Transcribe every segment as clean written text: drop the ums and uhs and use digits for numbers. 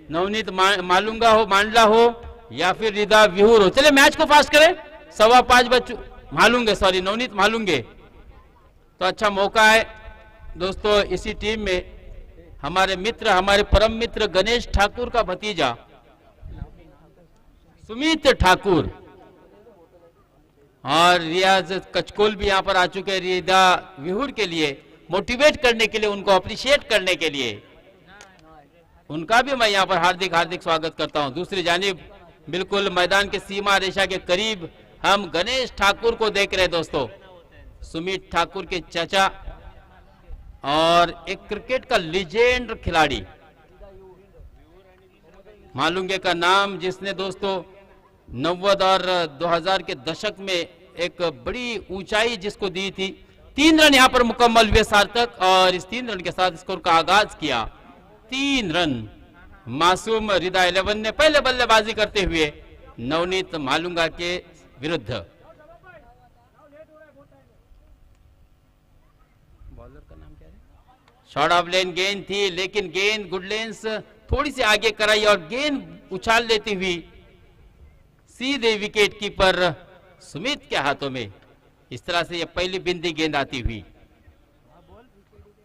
नवनीत मालूंगा हो, मांडला हो या फिर रिदा विहूर हो। चले मैच को फास्ट करें, 5:15 बज मालूंगे, सॉरी नवनीत मालूंगे। तो अच्छा मौका है दोस्तों, इसी टीम में हमारे मित्र, हमारे परम मित्र गणेश ठाकुर का भतीजा सुमित ठाकुर और रियाज कचकोल भी यहां पर आ चुके हैं रिदा विहूर के लिए, मोटिवेट करने के लिए, उनको अप्रिशिएट करने के लिए। उनका भी मैं यहां पर हार्दिक हार्दिक स्वागत करता हूं। दूसरी जानिब बिल्कुल मैदान के सीमा रेखा के करीब हम गणेश ठाकुर को देख रहे हैं दोस्तों, सुमित ठाकुर के चाचा और एक क्रिकेट का लीजेंड खिलाड़ी मालूंगे का नाम, जिसने दोस्तों 90 और 2000 के दशक में एक बड़ी ऊंचाई जिसको दी थी। 3 रन यहां पर मुकम्मल हुए सार्थक, और इस 3 रन के साथ स्कोर का आगाज किया। 3 रन मासूम रिदा 11 ने पहले बल्लेबाजी करते हुए नवनीत मालूंगा के विरुद्ध। शॉर्ट ऑफ लेन गेंद थी, लेकिन गेंद गुडलेंस थोड़ी सी आगे कराई और गेंद उछाल लेती हुई सीधे विकेट कीपर सुमित के हाथों में। इस तरह से यह पहली बिंदी गेंद आती हुई।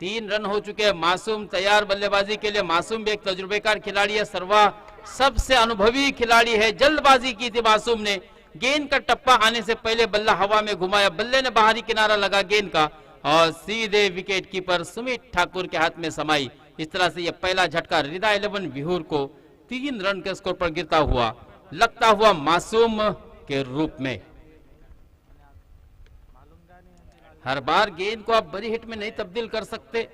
3 रन हो चुके हैं। मासूम तैयार बल्लेबाजी के लिए। मासूम भी एक तजुर्बेकार खिलाड़ी है, सर्वा सबसे अनुभवी खिलाड़ी है। जल्दबाजी की थी मासूम ने, गेंद का टप्पा आने से पहले बल्ला हवा में घुमाया, बल्ले ने बाहरी किनारा लगा गेंद का और सीधे विकेट कीपर सुमित ठाकुर के हाथ में समाई। इस तरह से यह पहला झटका रिदा 11 विहूर को 3 रन के स्कोर पर गिरता हुआ, लगता हुआ मासूम के रूप में। हर बार गेंद को आप बड़ी हिट में नहीं तब्दील कर सकते।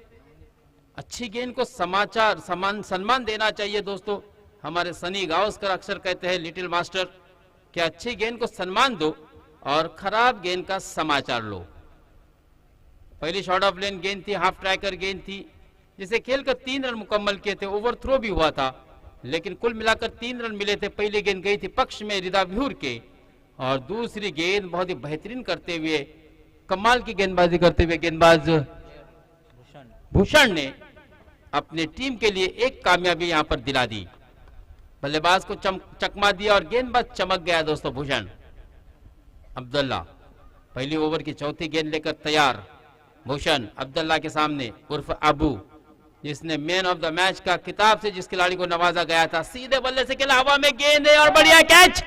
अच्छी गेंद को सम्मान देना चाहिए दोस्तों। हमारे सनी गावस्कर अक्सर कहते हैं, लिटिल मास्टर, कि अच्छी गेंद को सम्मान दो और खराब गेंद का समाचार लो। पहली शॉर्ट ऑफ लेन गेंद थी, हाफ ट्रैकर गेंद थी, जिसे खेलकर 3 रन मुकम्मल किए थे। ओवर थ्रो भी हुआ था, लेकिन कुल मिलाकर 3 रन मिले थे। पहली गेंद गई थी पक्ष में रिदा विहूर के, और दूसरी गेंद बहुत ही बेहतरीन करते हुए, कमाल की गेंदबाजी करते हुए गेंदबाज भूषण ने अपने टीम के लिए एक कामयाबी यहां पर दिला दी। बल्लेबाज को चकमा दिया और गेंदबाज चमक गया दोस्तों। भूषण अब्दुल्ला पहली ओवर की चौथी गेंद लेकर तैयार। भूषण अब्दुल्ला के सामने उर्फ अबू, जिसने मैन ऑफ द मैच का खिताब से जिस खिलाड़ी को नवाजा गया था। सीधे बल्ले से खेला, हवा में गेंद है और बढ़िया कैच।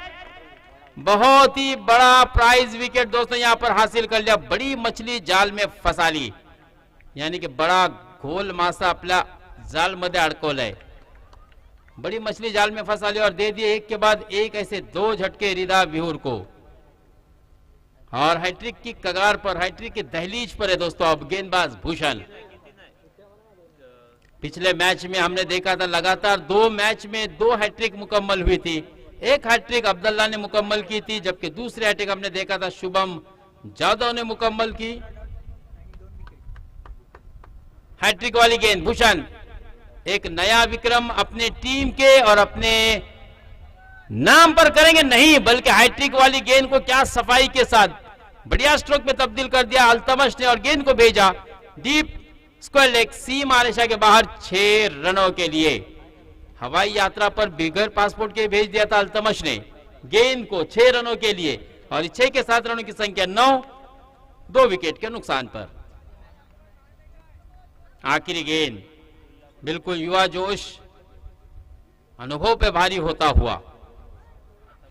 बहुत ही बड़ा प्राइज विकेट दोस्तों यहां पर हासिल कर लिया। बड़ी मछली जाल में फंसा ली, यानी कि बड़ा घोल मासा आपल्या जाल मध्ये अडकवलंय। बड़ी मछली जाल में फंसा ली और दे दिए एक के बाद एक ऐसे 2 झटके रिदा विहूर को, और हैट्रिक की कगार पर, हैट्रिक की दहलीज पर है दोस्तों अब गेंदबाज भूषण। पिछले मैच में हमने देखा था लगातार 2 मैच में 2 हैट्रिक मुकम्मल हुई थी। एक हैट्रिक अब्दुल्ला ने मुकम्मल की थी, जबकि दूसरी हैट्रिक हमने देखा था शुभम जादव ने मुकम्मल की। हैट्रिक वाली गेंद भूषण, एक नया विक्रम अपने टीम के और अपने नाम पर करेंगे, नहीं बल्कि हैट्रिक वाली गेंद को क्या सफाई के साथ बढ़िया स्ट्रोक में तब्दील कर दिया अल्तमश ने, और गेंद को भेजा डीप स्क्वायर लेग सीमा रेखा के बाहर 6 रनों के लिए। हवाई यात्रा पर बिगर पासपोर्ट के भेज दिया था अल्तमश ने गेंद को 6 रनों के लिए, और 6 के 7 रनों की संख्या 9, 2 विकेट के नुकसान पर। आखिरी गेंद बिल्कुल युवा जोश, अनुभव पे भारी होता हुआ।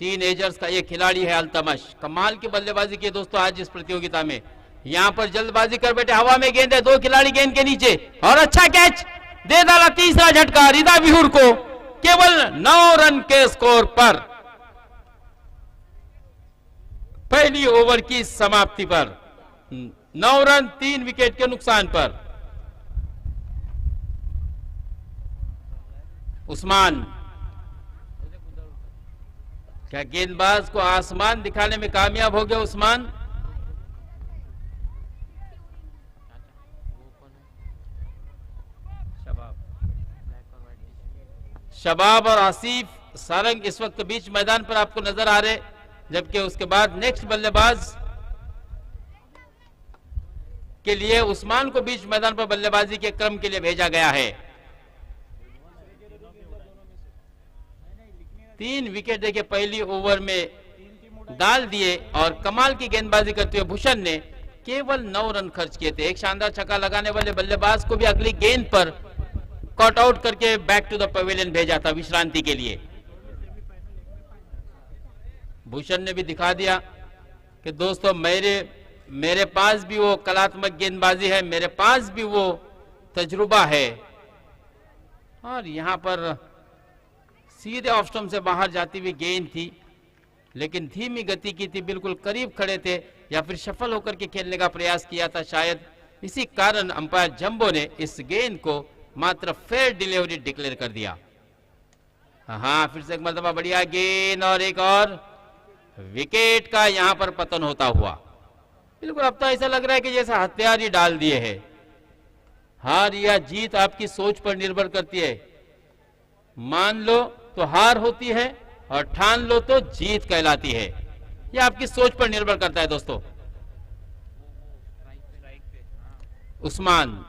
3 एजर्स का ये खिलाड़ी है अल्तमश। कमाल की बल्लेबाजी की दोस्तों आज इस प्रतियोगिता में। यहां पर जल्दबाजी कर बैठे, हवा में गेंद है, 2 खिलाड़ी गेंद के नीचे, और अच्छा कैच दे डाला। तीसरा झटका रिदा विहूर को केवल 9 रन के स्कोर पर, पहली ओवर की समाप्ति पर 9 रन 3 विकेट के नुकसान पर। उस्मान, क्या गेंदबाज को आसमान दिखाने में कामयाब हो गया उस्मान? शबाब और आसिफ सारंग इस वक्त बीच मैदान पर आपको नजर आ रहे, जबकि उसके बाद नेक्स्ट बल्लेबाज के लिए उस्मान को बीच मैदान पर बल्लेबाजी के क्रम के लिए भेजा गया है। 3 विकेट देखिए पहली ओवर में डाल दिए और कमाल की गेंदबाजी करते हुए भूषण ने केवल 9 रन खर्च किए थे। एक शानदार छक्का लगाने वाले बल्लेबाज को भी अगली गेंद पर कट आउट करके बैक टू द पवेलियन भेजा था विश्रांति के लिए। भूषण ने भी दिखा दिया कि दोस्तों मेरे पास भी वो कलात्मक गेंदबाजी है, मेरे पास भी वो तजुर्बा है। और यहां पर सीधे ऑफ स्टंप से बाहर जाती हुई गेंद थी, लेकिन धीमी गति की थी, बिल्कुल करीब खड़े थे या फिर सफल होकर के खेलने का प्रयास किया था शायद। इसी कारण अंपायर जंबो ने इस गेंद को मात्र फेयर डिलीवरी डिक्लेयर कर दिया। हाँ, फिर से एक मरतबा बढ़िया गेंद और एक और विकेट का यहां पर पतन होता हुआ। बिल्कुल अब तो ऐसा लग रहा है कि जैसे हथियार ही डाल दिए हैं। हार या जीत आपकी सोच पर निर्भर करती है। मान लो तो हार होती है और ठान लो तो जीत कहलाती है। यह आपकी सोच पर निर्भर करता है दोस्तों। उस्मान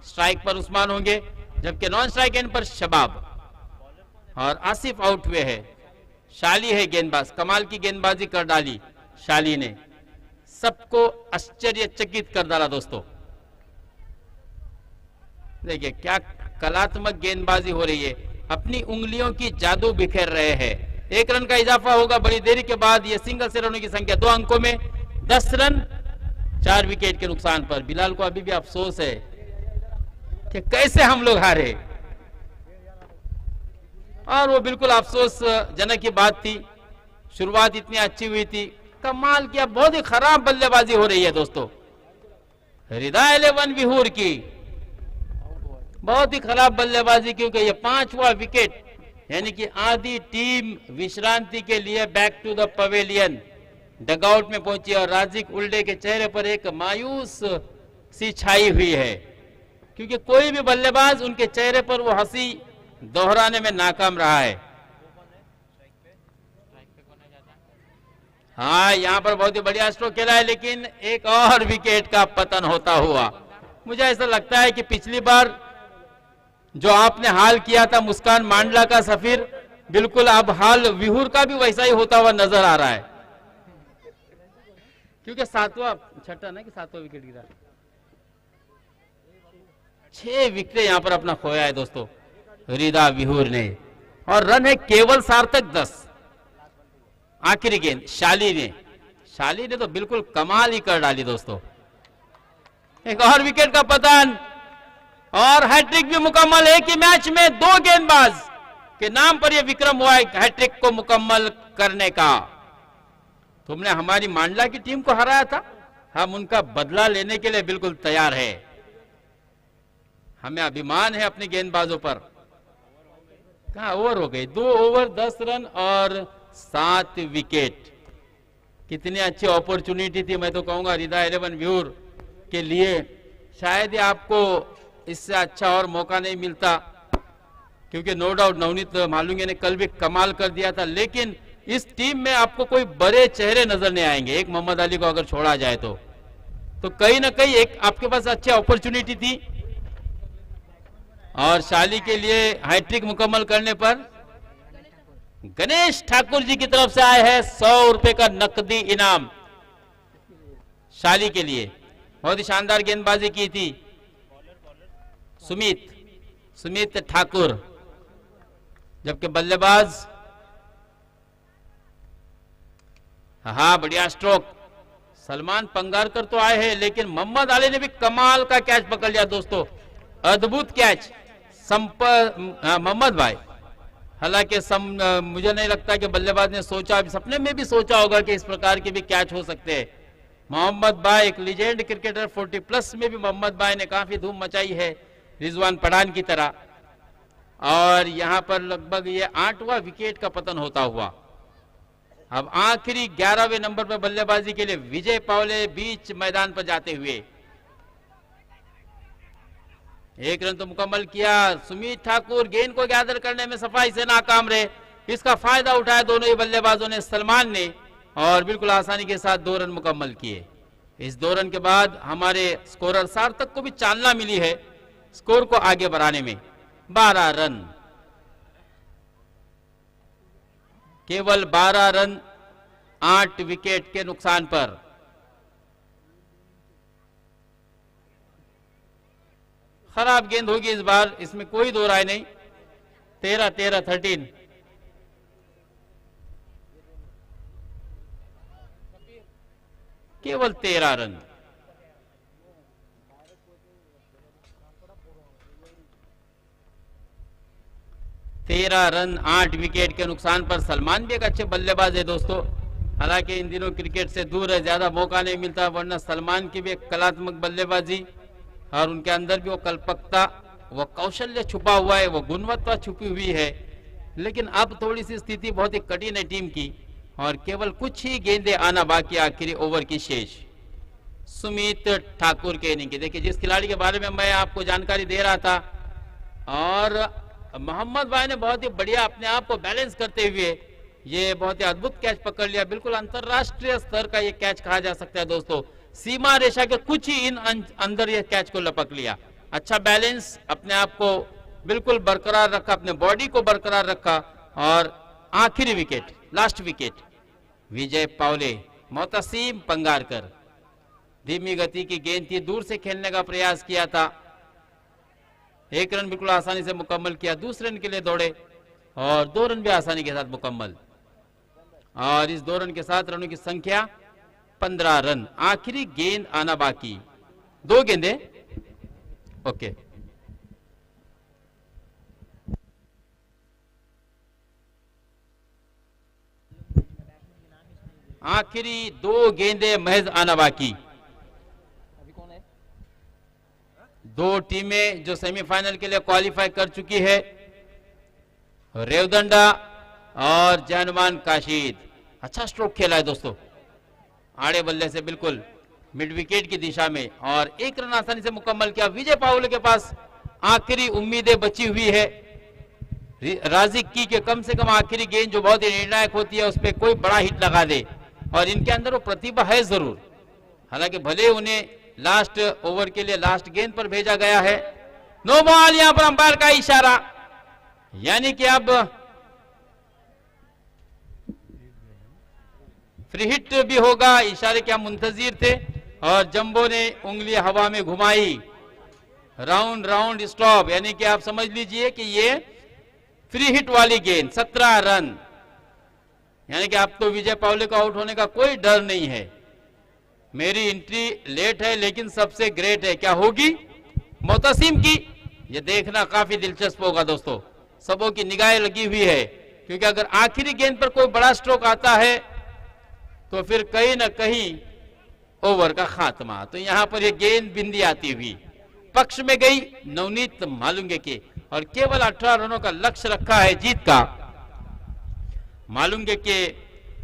स्ट्राइक पर उस्मान होंगे, जबकि नॉन स्ट्राइक एंड पर शबाब और आसिफ आउट हुए है। शाली है गेंदबाज, कमाल की गेंदबाजी कर डाली शाली ने, सबको आश्चर्यचकित कर डाला दोस्तों। देखिए क्या कलात्मक गेंदबाजी हो रही है, अपनी उंगलियों की जादू बिखेर रहे हैं। 1 रन का इजाफा होगा बड़ी देरी के बाद। यह सिंगल से रनों की संख्या 2 अंकों में 10 रन 4 विकेट के नुकसान पर। बिलाल को अभी भी अफसोस है कि कैसे हम लोग हारे, और वो बिल्कुल अफसोसजनक की बात थी। शुरुआत इतनी अच्छी हुई थी, कमाल किया, बहुत ही खराब बल्लेबाजी हो रही है दोस्तों रिदा 11 विहूर की, बहुत ही खराब बल्लेबाजी, क्योंकि ये 5वां विकेट, यानी कि आधी टीम विश्रांति के लिए back to the pavilion dugout में पहुंची और राजिक उल्डे के चेहरे पर एक मायूस सी छाई हुई है, क्योंकि कोई भी बल्लेबाज उनके चेहरे पर वो हंसी दोहराने में नाकाम रहा है। हाँ, यहां पर बहुत ही बढ़िया स्ट्रोक खेला है, लेकिन एक और विकेट का पतन होता हुआ। मुझे ऐसा लगता है कि पिछली बार जो आपने हाल किया था मुस्कान मांडला का सफीर, बिल्कुल अब हाल विहूर का भी वैसा ही होता हुआ नजर आ रहा है, क्योंकि 7वां विकेट गिरा। 6 विकेट यहां पर अपना खोया है दोस्तों रिदा विहूर ने, और रन है केवल सार्थक 10। आखिरी गेंद शाली ने तो बिल्कुल कमाल ही कर डाली दोस्तों। एक और विकेट का पतन और हैट्रिक भी मुकम्मल। एक ही मैच में 2 गेंदबाज के नाम पर यह विक्रम हुआ है हैट्रिक को मुकम्मल करने का। तुमने हमारी मांडला की टीम को हराया था, हम उनका बदला लेने के लिए बिल्कुल तैयार है। हमें अभिमान है अपने गेंदबाजों पर। कहां ओवर हो गई, 2 ओवर 10 रन और 7 विकेट। कितनी अच्छी अपॉर्चुनिटी थी, मैं तो कहूंगा रिदा 11 विहूर के लिए। शायद ही आपको इससे अच्छा और मौका नहीं मिलता, क्योंकि नो डाउट नवनीत मालूंगे ने कल भी कमाल कर दिया था, लेकिन इस टीम में आपको कोई बड़े चेहरे नजर नहीं आएंगे। एक मोहम्मद अली को अगर छोड़ा जाए तो कहीं ना कहीं एक आपके पास अच्छी अपॉर्चुनिटी थी। और शाली के लिए हैट्रिक मुकम्मल करने पर गणेश ठाकुर जी की तरफ से आए हैं 100 रुपए का नकदी इनाम शाली के लिए। बहुत ही शानदार गेंदबाजी की थी सुमित ठाकुर, जबकि बल्लेबाज हाँ बढ़िया स्ट्रोक सलमान पंगारकर तो आए हैं, लेकिन मोहम्मद अली ने भी कमाल का कैच पकड़ लिया दोस्तों। अद्भुत कैच मोहम्मद भाई। हालांकि मुझे नहीं लगता कि बल्लेबाज ने सोचा, सपने में भी सोचा होगा कि इस प्रकार के भी कैच हो सकते हैं। मोहम्मद भाई एक लीजेंड क्रिकेटर, 40+ में भी मोहम्मद भाई ने काफी धूम मचाई है रिजवान पठान की तरह। और यहां पर लगभग ये 8वां विकेट का पतन होता हुआ। अब आखिरी 11वें नंबर पर बल्लेबाजी के लिए विजय पावले बीच मैदान पर जाते हुए। 1 रन तो मुकम्मल किया। सुमित ठाकुर गेंद को गैदर करने में सफाई से नाकाम रहे। इसका फायदा उठाया दोनों ही बल्लेबाजों ने, सलमान ने, और बिल्कुल आसानी के साथ 2 रन मुकम्मल किए। इस 2 रन के बाद हमारे स्कोरर सार्थक को भी चालना मिली है स्कोर को आगे बढ़ाने में। 12 रन। केवल 12 रन 8 विकेट के नुकसान पर। खराब गेंद होगी इस बार, इसमें कोई दो राय नहीं। 13 केवल 13 रन। तेरह रन 8 विकेट के नुकसान पर। सलमान भी एक अच्छे बल्लेबाज है दोस्तों, हालांकि इन दिनों क्रिकेट से दूर है, ज्यादा मौका नहीं मिलता, वरना सलमान की भी एक कलात्मक बल्लेबाजी और उनके अंदर भी वो कल्पकता, वो कौशल्य छुपा हुआ है, वो गुणवत्ता छुपी हुई है। लेकिन अब थोड़ी सी स्थिति बहुत ही कठिन है टीम की और केवल कुछ ही गेंदें आना बाकी आखिरी ओवर की शेष। सुमित ठाकुर के इनिंग की देखिए, जिस खिलाड़ी के बारे में मैं आपको जानकारी दे रहा था, और मोहम्मद भाई ने बहुत ही बढ़िया अपने आप को बैलेंस करते हुए ये बहुत ही अद्भुत कैच पकड़ लिया। बिल्कुल अंतरराष्ट्रीय स्तर का ये कैच कहा जा सकता है दोस्तों, सीमा रेखा के कुछ ही अंदर ये कैच को लपक लिया। अच्छा बैलेंस, अपने आप को बिल्कुल बरकरार रखा, अपने बॉडी को बरकरार रखा और आखिरी विकेट, लास्ट विकेट विजय पावले। मोतसीम पंगारकर, धीमी गति की गेंद थी, दूर से खेलने का प्रयास किया था, 1 रन बिल्कुल आसानी से मुकम्मल किया, दूसरे रन के लिए दौड़े और 2 रन भी आसानी के साथ मुकम्मल। और इस 2 रन के साथ रनों की संख्या 15 रन। आखिरी गेंद आना बाकी, 2 गेंदें। ओके, आखिरी 2 गेंदें महज आना बाकी। 2 टीमें जो सेमीफाइनल के लिए क्वालिफाई कर चुकी है, रेवदंडा और जानमान काशिद। अच्छा स्ट्रोक खेला है दोस्तों, आड़े बल्ले से बिल्कुल मिड विकेट की दिशा में, और 1 रन आसानी से मुकम्मल किया। विजय पावले के पास आखिरी उम्मीदें बची हुई है। राजिक की के कम से कम आखिरी गेंद जो बहुत ही निर्णायक होती है, उस पर कोई बड़ा हिट लगा दे, और इनके अंदर वो प्रतिभा है जरूर। हालांकि भले उन्हें लास्ट ओवर के लिए लास्ट गेंद पर भेजा गया है। नो बॉल, यहां पर अंपायर का इशारा, यानी कि अब फ्री हिट भी होगा, इशारे के हम मुंतजिर थे। और जंबो ने उंगली हवा में घुमाई, राउंड राउंड स्टॉप, यानी कि आप समझ लीजिए कि ये फ्री हिट वाली गेंद। 17 रन, यानी कि आपको विजय पावले को आउट होने का कोई डर नहीं है। मेरी एंट्री लेट है लेकिन सबसे ग्रेट है, क्या होगी मोतसीम की, ये देखना काफी दिलचस्प होगा दोस्तों। सबों की निगाहें लगी हुई है, क्योंकि अगर आखिरी गेंद पर कोई बड़ा स्ट्रोक आता है तो फिर कहीं ना कहीं ओवर का खात्मा। तो यहां पर ये गेंद बिंदी आती हुई पक्ष में गई नवनीत मालुंगे के, और केवल 18 रनों का लक्ष्य रखा है जीत का। मालुंगे के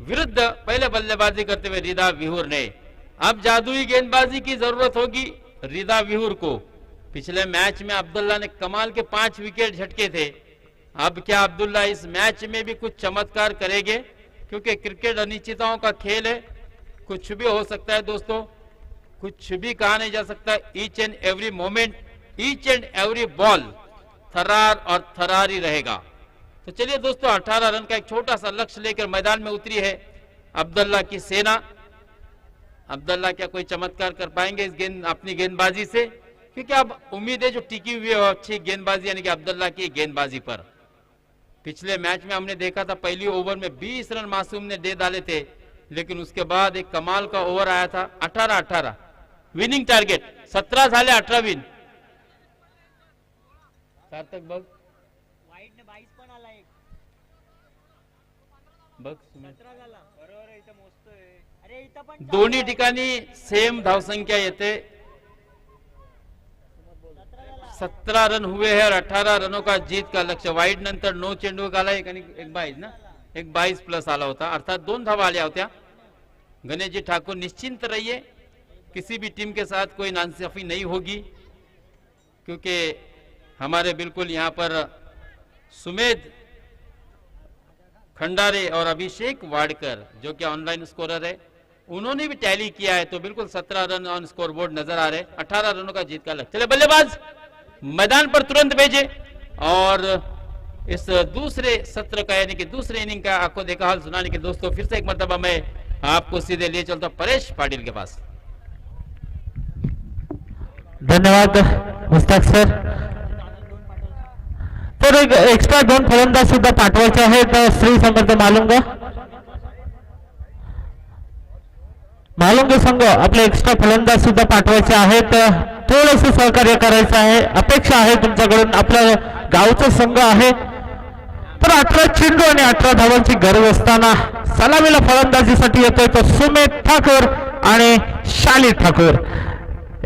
विरुद्ध पहले बल्लेबाजी करते हुए रिदा विहुर ने। अब जादुई गेंदबाजी की जरूरत होगी रिदा विहुर को। पिछले मैच में अब्दुल्ला ने कमाल के 5 विकेट झटके थे। अब क्या अब्दुल्ला इस मैच में भी कुछ चमत्कार करेंगे, क्योंकि क्रिकेट अनिश्चितताओं का खेल है, कुछ भी हो सकता है दोस्तों, कुछ भी कहा नहीं जा सकता। Each and every moment, each and every ball थरार और थरार ही रहेगा। तो चलिए दोस्तों, 18 रन का एक छोटा सा लक्ष्य लेकर मैदान में उतरी है अब्दुल्ला की सेना। अब्दुल्ला क्या कोई चमत्कार कर पाएंगे इस अपनी गेंदबाजी से, क्योंकि अब उम्मीदें जो टिकी हुई है अच्छी गेंदबाजी, यानी कि अब्दुल्ला की गेंदबाजी पर। पिछले मैच में हमने देखा था पहली ओवर में 20 रन मासूम ने दे डाले थे, लेकिन उसके बाद एक कमाल का ओवर आया था। 18 विनिंग टारगेट, 17 झाले 18 विन। सार्थक बघ, वाईट ने 22 पण आला एक बघ 17 झाला बरोबर आहे. इथं मोजतोय, अरे इथं पण दोन्ही ठिकाणी सेम धावसंख्या येते। 17 रन हुए हैं और 18 रनों का जीत का लक्ष्य। वाईट नंतर 9 चेंडू आला, एक 22 ना, एक 22 प्लस आला होता, अर्थात 2 धावा आल्या होत्या। गणेश जी ठाकुर निश्चिंत रहिए, किसी भी टीम के साथ कोई नाइंसाफी नहीं होगी, क्योंकि हमारे बिल्कुल यहाँ पर सुमेध खंडारे और अभिषेक वाडकर जो कि ऑनलाइन स्कोरर है, उन्होंने भी टैली किया है, तो बिल्कुल 17 रन ऑन स्कोरबोर्ड नजर आ रहे। 18 रनों का जीत का लक्ष्य। चले बल्लेबाज मैदान पर तुरंत भेजे, और इस दूसरे सत्र का यानी कि दूसरे इनिंग का आपको देखा हाल सुनाने के दोस्तों फिर से एक मरतबा मैं आपको सीधे ले चलता हूं परेश पाटिल के पास। धन्यवाद मुस्ताक सर। तर एक एक्स्ट्रा 2 फलंदाज सुद्धा पाठवायचे आहेत श्री समर्थ मालुंगा संघ आपले एक्स्ट्रा फलंदाज सुद्धा पाठवायचे आहेत। थोडंसं सहकार्य करायचं आहे, अपेक्षा आहे तुमच्याकडून, आपल्या गावचा संघ आहे। तर 18 चेंडू आणि 18 धावांची गरज असताना सलामीला फलंदाजीसाठी येतोय तो सुमित ठाकूर आणि शाली ठाकूर।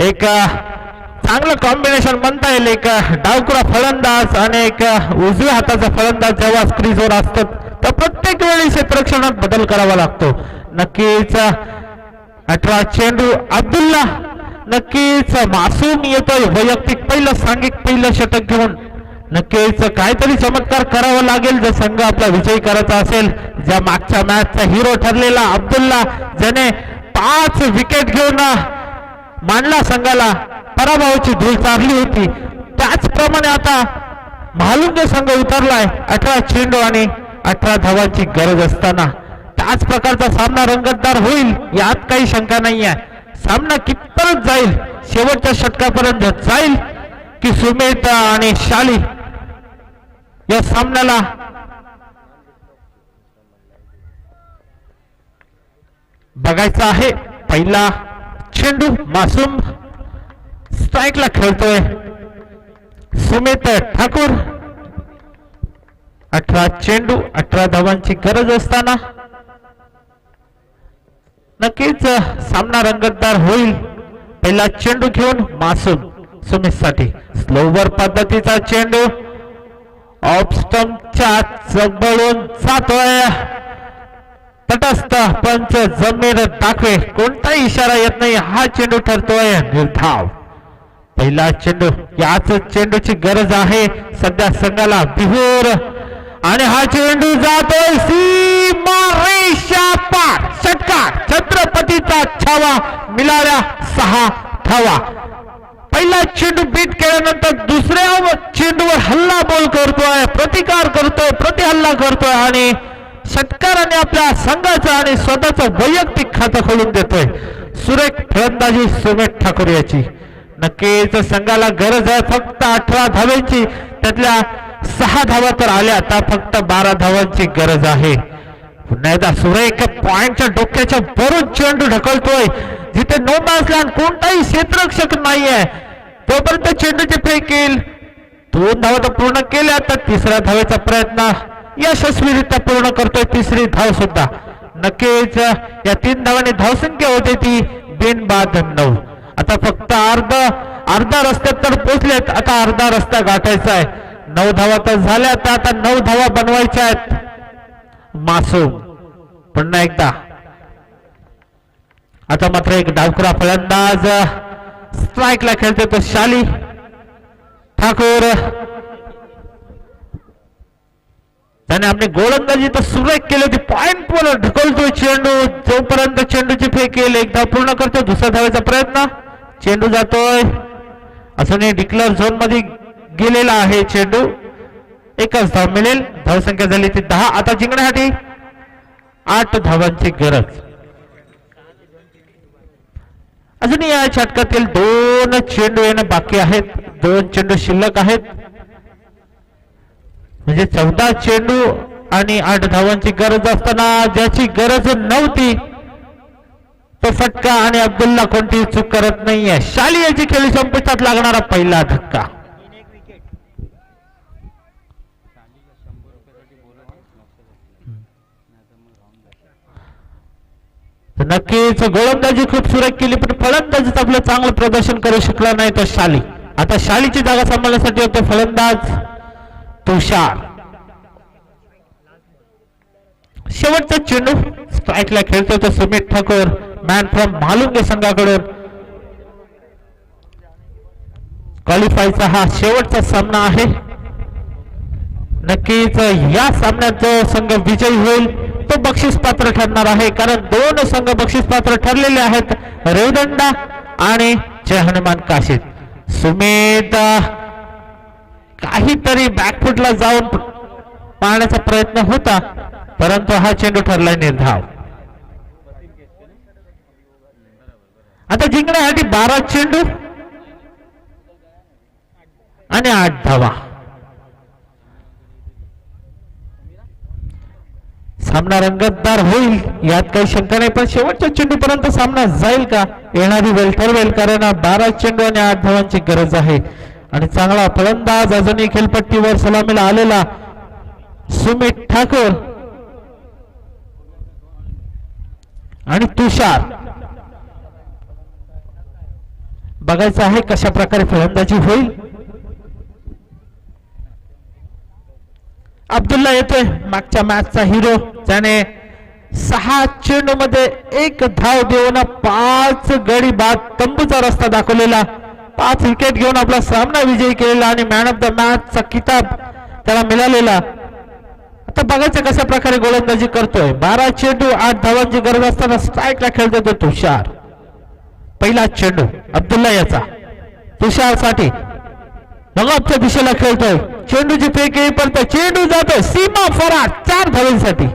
एक चांगलं कॉम्बिनेशन म्हणता येईल, एक डावकुरा फलंदाज आणि एक उजव्या हाताचा फलंदाज जेव्हा क्रीजवर असतात तर प्रत्येक वेळी क्षेत्ररक्षणात बदल करावा लागतो। नक्कीच 18 चेंडू अब्दुल्ला, नक्कीच मासूम येतोय वैयक्तिक पहिलं सांघिक पहिलं षटक घेऊन। नक्कीच काहीतरी चमत्कार करावा लागेल जर संघ आपला विजयी करायचा असेल। ज्या मागच्या मॅचचा हिरो ठरलेला अब्दुल्ला ज्याने 5 विकेट घेऊन मांडला संघाला, पराभवाची धूळ चारली होती, त्याचप्रमाणे आता म्हालुंगे संघ उतरलाय 18 चेंडू आणि 18 धावांची गरज असताना। त्याच प्रकारचा सामना रंगतदार होईल यात काही शंका नाही आहे। सामना कितपर्यंत जाईल, शेवटच्या षटकापर्यंत जाईल की सुमित आणि शाली या सामन्याला बघायचं आहे। पहिला चेंडू मासूम स्ट्राइकला खेळतोय सुमित ठाकूर। 18 चेंडू 18 धावांची गरज असताना नक्कीच सामना रंगतदार होईल। पहिला चेंडू घेऊन मासूम सुमित साठी स्लोवर पद्धतीचा चेंडू ऑफ स्टंपच्या जवळून जातोय, तटस्थ पंच जमीर दाखवे, कोणताही इशारा येत नाही, हा चेंडू ठरतोय निर्धाव। पहिला चेंडू, याच चेंडूची गरज आहे सध्या संघाला बिहूर, आणि हा चेंडू जातोय सीमा रेषा पार, षटकार, छत्रपतीचा छावा, मिळाल्या 6 धावा। पहिला चेंडू बीट केल्यानंतर दुसऱ्या चेंडूवर हल्ला बोल करतोय, प्रतिकार करतोय, प्रतिहल्ला करतोय आणि षटकाराने आपल्या संघाचं आणि स्वतःचं वैयक्तिक खातं खोलून देतोय। सुरेख फलंदाजी सुमित ठाकूर याची। नक्कीच संघाला गरज आहे फक्त 18 धावांची, त्यातल्या 6 धावा तर आल्या, आता फक्त 12 धावांची गरज आहे। पुन्हा एकदा सुरेख पॉइंटच्या डोक्याच्या वरून चेंडू ढकलतोय जिथे नो मॅन्सलँड, कोणताही क्षेत्ररक्षक नाहीये, तोपर्यंत चेंडूची फेक येईल। 2 धावा तर पूर्ण केल्या, तर तिसऱ्या धावेचा प्रयत्न यशस्वीरित्या पूर्ण करतोय, तिसरी धाव सुद्धा। नक्कीच या 3 धावांनी धावसंख्या होते ती बिनबाद 9। आता फक्त अर्धा रस्त्यात तर पोहोचलेत, आता अर्धा रस्ता गाठायचा आहे। 9 धावा तर झाल्या, तर आता 9 धावा बनवायच्या आहेत। मासूम पुन्हा एकदा, आता मात्र एक डावखुरा फलंदाज स्ट्राइकला खेळतोय तो शाली ठाकूर, त्याने आपली गोलंदाजी तर सुरेख केली होती, पॉइंट वर ढकलतोय चेंडू, जोपर्यंत चेंडूची फेक येईल एक धाव पूर्ण करतोय, दुसऱ्या धावेचा प्रयत्न, चेंडू जातोय अजूनही डिक्लेअर झोन मध्ये गेलेला आहे चेंडू, एकच धाव मिळेल, धावसंख्या झाली ती 10। आता जिंकण्यासाठी 8 धावांची गरज। अजून या षटकातील 2 चेंडू येणं बाकी आहेत, 2 चेंडू शिल्लक आहेत, म्हणजे 14 चेंडू आणि 8 धावांची गरज असताना ज्याची गरज नव्हती तो फटका, आणि अब्दुल्ला कोणतीही चूक करत नाहीये। शाली याची खेळी संपुष्टात लागणारा पहिला धक्का। नक्कीच गोलंदाजी खूप सुरेख केली, पण फलंदाजीच आपलं चांगलं प्रदर्शन करू शकला नाही तो शाली। आता शालीची जागा सांभाळण्यासाठी होतो फलंदाज तुषार। शेवटचा चेंडू स्ट्राइकला खेळतो तो सुमित ठाकूर, मॅन फ्रॉम म्हालुंगे संघाकडून। क्वालिफायचा हा शेवटचा सामना आहे। नक्कीच या सामन्यात जो संघ विजयी होईल तो बक्षीस पात्र ठरणार आहे, कारण 2 संघ बक्षीस पात्र ठरलेले आहेत, रेवदंडा आणि जय हनुमान काशीद। सुमित काहीतरी बॅकफुटला जाऊन मारण्याचा प्रयत्न होता, परंतु हा चेंडू ठरलाय निर्धाव. आता जिंकण्यासाठी 12 चेंडू आणि 8 धावा. सामना रंगतदार होईल यात काही शंका नाही, पण शेवटच्या चेंडूपर्यंत सामना जाईल का येणारी वेळ ठरवेल, कारण 12 चेंडू आणि 8 धावांची गरज आहे. आणि चांगला फलंदाज अजूनही खेळपट्टीवर सलामीला आलेला सुमित ठाकूर आणि तुषार. बघायचं आहे कशा प्रकारे फलंदाजी होईल. अब्दुल्ला येतोय, मागच्या मॅचचा हिरो, त्याने 6 चेंडू मध्ये 1 धाव देऊन 5 गडी बाद तंबूचा रस्ता दाखवलेला, 5 विकेट घेऊन आपला सामना विजयी केलेला आणि मॅन ऑफ द मॅच चा किताब त्याला मिळालेला. आता बघायचं कशा प्रकारे गोलंदाजी करतोय. 12 चेंडू 8 धावांची गरज असताना स्ट्राईकला खेळतोय तो तुषार. पहिला चेंडू अब्दुल्ला याचा तुषार साठी लगावच्या दिशेला खेळतोय. चेंडूची फेक येईपर्यंत चेंडू जातोय सीमा फरार 4 धावांसाठी.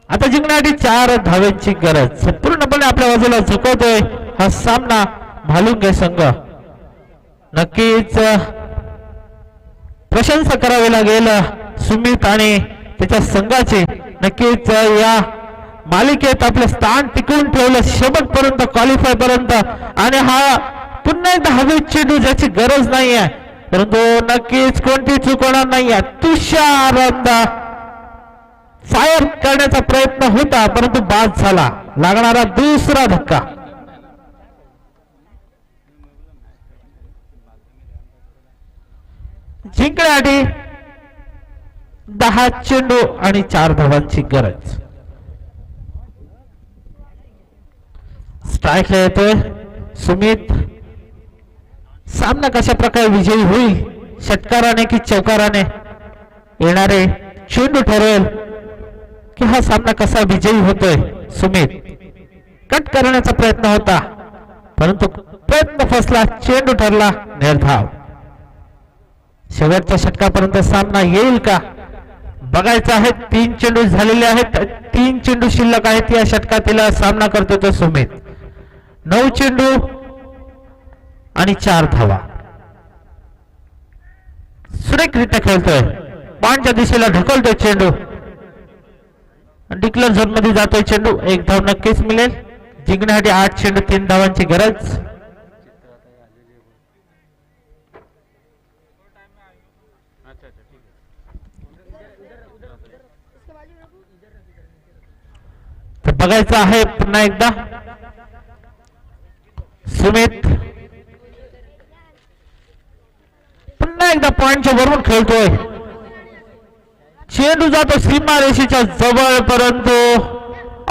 आता जिंकण्यासाठी 4 धावांची गरज. पूर्णपणे आपल्या बाजूला झुकवतोय हा सामना भालुंगे संघ. नक्कीच प्रशंसा करावी लागेल सुमित आणि त्याच्या संघाची. नक्कीच या मालिकेत आपलं स्थान टिकवून ठेवलं शेवटपर्यंत, क्वालिफाय पर्यंत. आणि हा पुन्हा एकदा हवेत चेंडू ज्याची गरज नाहीये, परंतु नक्कीच कोणती चूक होणार नाहीये. तुषार फायर करण्याचा प्रयत्न होता, परंतु बाद झाला. लागणारा दुसरा धक्का. जिंकण्यासाठी 10 चेंडू आणि 4 धावांची गरज. स्ट्राईकला येतोय सुमित. सामना कशा प्रकारे विजयी होईल, षटकाराने की चौकाराने येणारे चेंडू ठरवेल की हा सामना कसा विजयी होतोय. सुमित कट करण्याचा प्रयत्न होता, परंतु प्रयत्न फसला, चेंडू ठरला निर्धाव. शेवटच्या षटकापर्यंत सामना येईल का बघायचं आहे. 3 चेंडू झालेले आहेत, 3 चेंडू शिल्लक आहेत या षटकातील. सामना करतो तो सुमित. 9 चेंडू आणि 4 धावा. सुरेखरित्या खेळतोय, पॉइंटच्या दिशेला ढकलतोय चेंडू. डिक्लेअर झोन मध्ये जातोय चेंडू. 1 धाव नक्कीच मिळेल. जिंकण्यासाठी 8 चेंडू 3 धावांची गरज. तर बघायचं आहे पुन्हा एकदा सुमित पुन्हा एकदा पॉइंटच्या वरून खेळतोय. चेंडू जातो सीमा रेषेच्या जवळ, परंतु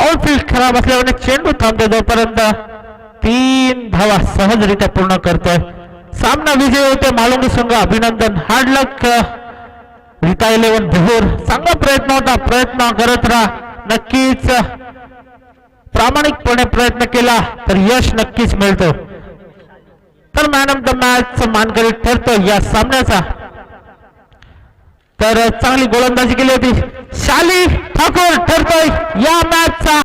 आउटफील्ड खराब असल्यामुळे चेंडू थांबतो. जोपर्यंत 3 धावा सहजरित्या पूर्ण करतोय. सामना विजय होते मालुंगे संघ. अभिनंदन. हार्ड लक रिता 11 भोर. चांगला प्रयत्न होता, प्रयत्न करत राहा. नक्कीच प्रामाणिकपणे प्रयत्न केला तर यश नक्कीच मिळतो. तर मॅन ऑफ द मॅच मानकरी ठरतो या सामन्याचा. तर चांगली गोलंदाजी केली होती शाली ठाकूर ठरतोय या मॅचचा